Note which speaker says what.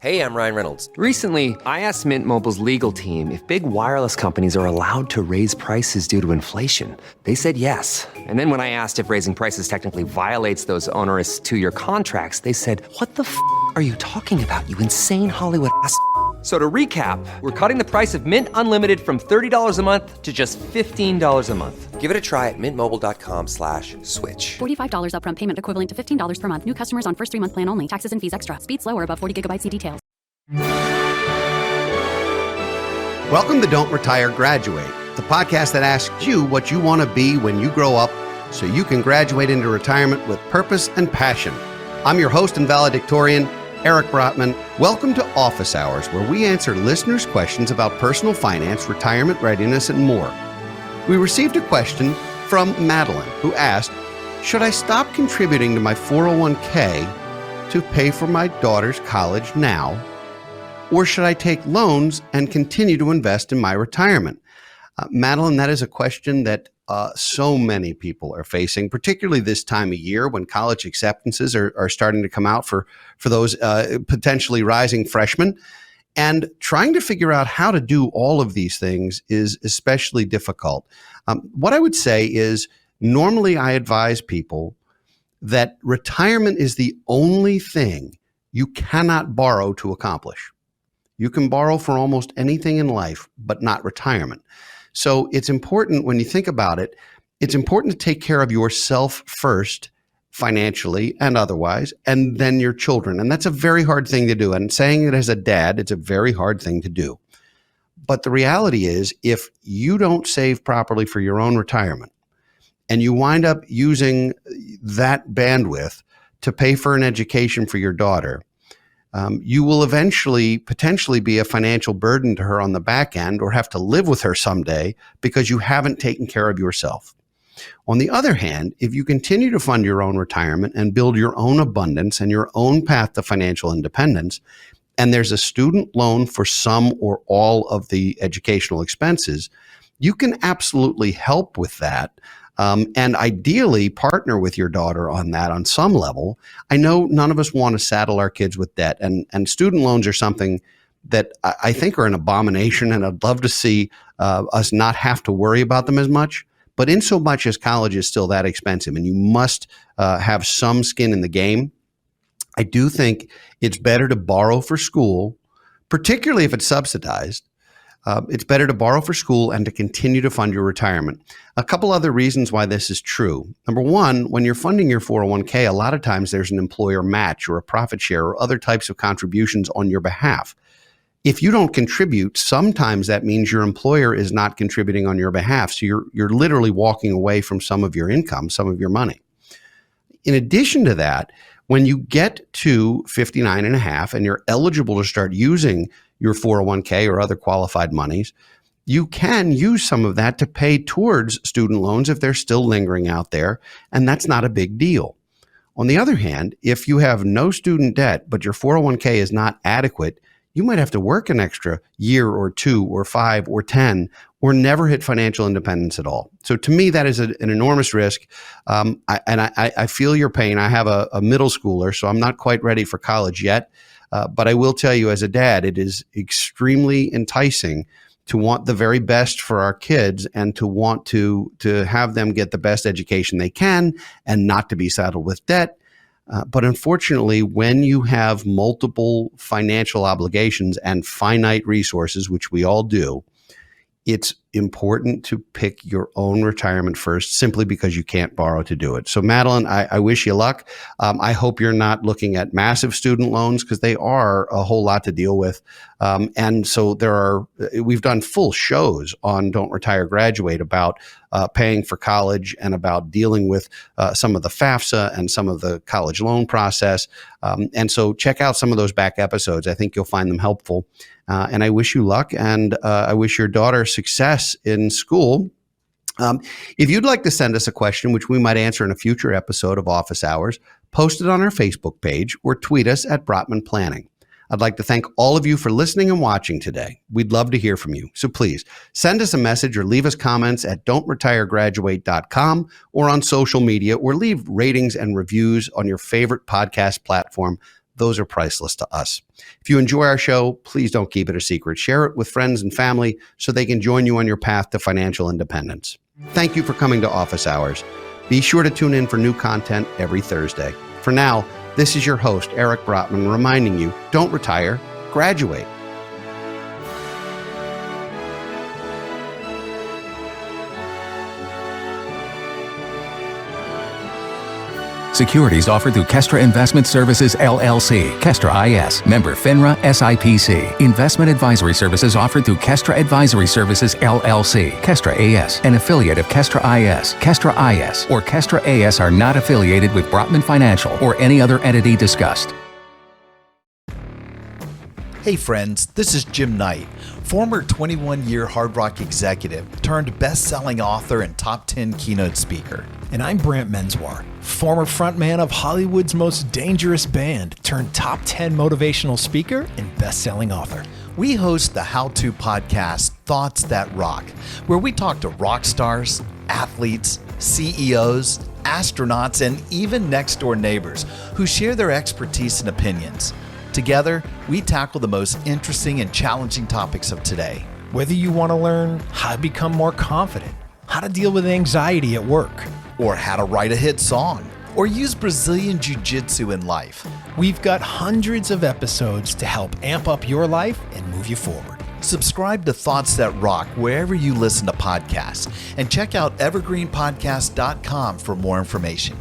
Speaker 1: Hey, I'm Ryan Reynolds.
Speaker 2: Recently, I asked Mint Mobile's legal team if big wireless companies are allowed to raise prices due to inflation. They said yes. And then when I asked if raising prices technically violates those onerous two-year contracts, they said, "What the f*** are you talking about, you insane Hollywood ass?" So to recap, we're cutting the price of Mint Unlimited from $30 a month to just $15 a month.
Speaker 1: Give it a try at mintmobile.com/switch.
Speaker 3: $45 upfront payment equivalent to $15 per month. New customers on first 3-month plan only. Taxes and fees extra. Speed slower above 40 gigabytes. See details.
Speaker 4: Welcome to Don't Retire, Graduate, the podcast that asks you what you want to be when you grow up so you can graduate into retirement with purpose and passion. I'm your host and valedictorian, Eric Brotman. Welcome to Office Hours, where we answer listeners' questions about personal finance, retirement readiness, and more. We received a question from Madeline, who asked, should I stop contributing to my 401k to pay for my daughter's college now, or should I take loans and continue to invest in my retirement? Madeline, that is a question that so many people are facing, particularly this time of year when college acceptances are starting to come out for those potentially rising freshmen. And trying to figure out how to do all of these things is especially difficult. What I would say is normally I advise people that retirement is the only thing you cannot borrow to accomplish. You can borrow for almost anything in life, but not retirement. So it's important when you think about it, it's important to take care of yourself first, financially and otherwise, and then your children. And that's a very hard thing to do. And saying it as a dad, it's a very hard thing to do. But the reality is, if you don't save properly for your own retirement, and you wind up using that bandwidth to pay for an education for your daughter, you will eventually potentially be a financial burden to her on the back end, or have to live with her someday because you haven't taken care of yourself. On the other hand, if you continue to fund your own retirement and build your own abundance and your own path to financial independence, and there's a student loan for some or all of the educational expenses, you can absolutely help with that. And ideally partner with your daughter on that on some level. I know none of us want to saddle our kids with debt, and student loans are something that I think are an abomination, and I'd love to see us not have to worry about them as much. But in so much as college is still that expensive and you must have some skin in the game, I do think it's better to borrow for school, particularly if it's subsidized. It's better to borrow for school and to continue to fund your retirement. A couple other reasons why this is true. Number one, when you're funding your 401k, a lot of times there's an employer match or a profit share or other types of contributions on your behalf. If you don't contribute, sometimes that means your employer is not contributing on your behalf. So you're literally walking away from some of your income, some of your money. In addition to that, when you get to 59 and a half and you're eligible to start using your 401k or other qualified monies, you can use some of that to pay towards student loans if they're still lingering out there, and that's not a big deal. On the other hand, if you have no student debt, but your 401k is not adequate, you might have to work an extra year or 2 or 5 or 10 or never hit financial independence at all. So to me, that is an enormous risk. I feel your pain. I have a middle schooler, so I'm not quite ready for college yet. But I will tell you, as a dad, it is extremely enticing to want the very best for our kids and to want to have them get the best education they can and not to be saddled with debt. But unfortunately, when you have multiple financial obligations and finite resources, which we all do, it's important to pick your own retirement first, simply because you can't borrow to do it. So Madeline, I wish you luck. I hope you're not looking at massive student loans, because they are a whole lot to deal with. And so we've done full shows on Don't Retire, Graduate about paying for college and about dealing with some of the FAFSA and some of the college loan process. And so check out some of those back episodes. I think you'll find them helpful. And I wish you luck, and I wish your daughter success in school. If you'd like to send us a question, which we might answer in a future episode of Office Hours, post it on our Facebook page or tweet us at Brotman Planning. I'd like to thank all of you for listening and watching today. We'd love to hear from you. So please send us a message or leave us comments at don'tretiregraduate.com or on social media, or leave ratings and reviews on your favorite podcast platform. those are priceless to us. If you enjoy our show, please don't keep it a secret. Share it with friends and family so they can join you on your path to financial independence. Thank you for coming to Office Hours. Be sure to tune in for new content every Thursday. For now, this is your host, Eric Brotman, reminding you, don't retire, graduate.
Speaker 5: Securities offered through Kestra Investment Services, LLC, Kestra IS, member FINRA SIPC. Investment advisory services offered through Kestra Advisory Services, LLC, Kestra AS, an affiliate of Kestra IS. Kestra IS or Kestra AS are not affiliated with Brotman Financial or any other entity discussed.
Speaker 6: Hey friends, this is Jim Knight, former 21-year Hard Rock executive turned best-selling author and top 10 keynote speaker.
Speaker 7: And I'm Brant Menswar, former frontman of Hollywood's Most Dangerous Band turned top 10 motivational speaker and best-selling author.
Speaker 6: We host the how-to podcast, Thoughts That Rock, where we talk to rock stars, athletes, CEOs, astronauts, and even next-door neighbors who share their expertise and opinions. Together, we tackle the most interesting and challenging topics of today.
Speaker 7: Whether you want to learn how to become more confident, how to deal with anxiety at work,
Speaker 6: or how to write a hit song, or use Brazilian Jiu-Jitsu in life,
Speaker 7: we've got hundreds of episodes to help amp up your life and move you forward.
Speaker 6: Subscribe to Thoughts That Rock wherever you listen to podcasts, and check out evergreenpodcast.com for more information.